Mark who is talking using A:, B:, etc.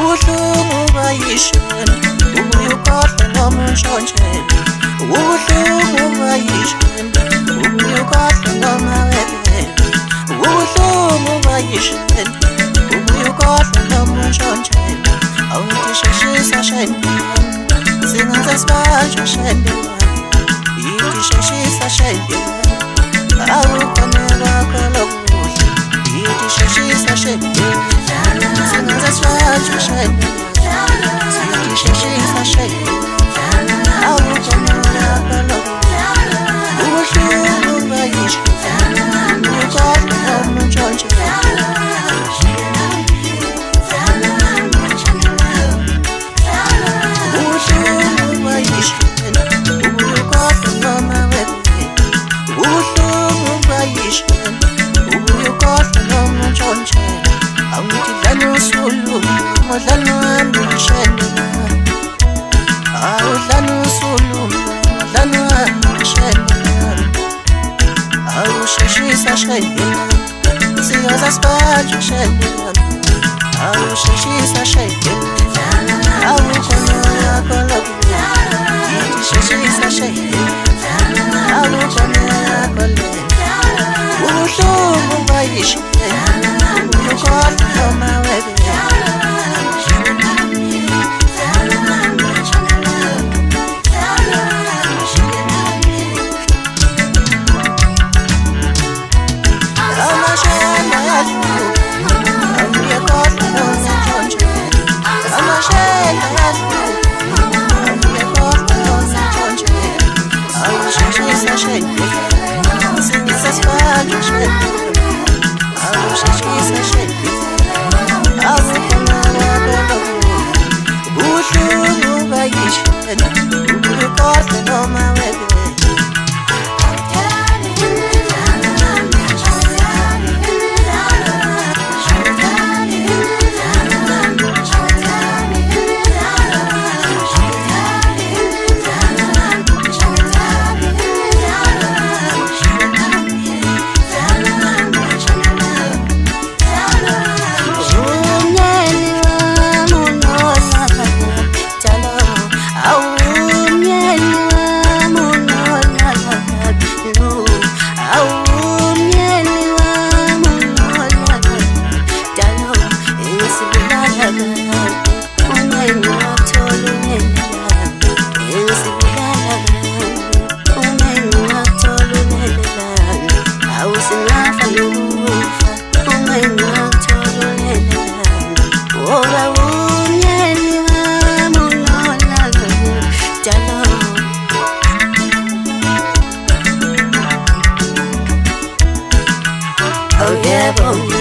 A: ubuhlungu bayishela ubuye ukhohlwe noma untshontshelwe ubuhlungu bayishela ubuye ukhohlwe noma webele ubuhlungu bayishela ubuye ukhohlwe noma untshontshelwe awuthi sheshisa shende singaze sibanjwe shende yithi sheshisa shende awukhona kwakho lokuhle yithi sheshisa shende singaze sibanjwe shende yithi sheshisa shende awukhona kwakho lokuhle ubuhlungu bayishela ukhohlwe noma untshontshelwe sheshisa shende siyoza sibanjwe shende sheshisa shende awukhona yakho lokuhle yithi sheshisa shende awukhona yakho le ubuhlungu bayishela ukhohlwe noma webele Oh yeah,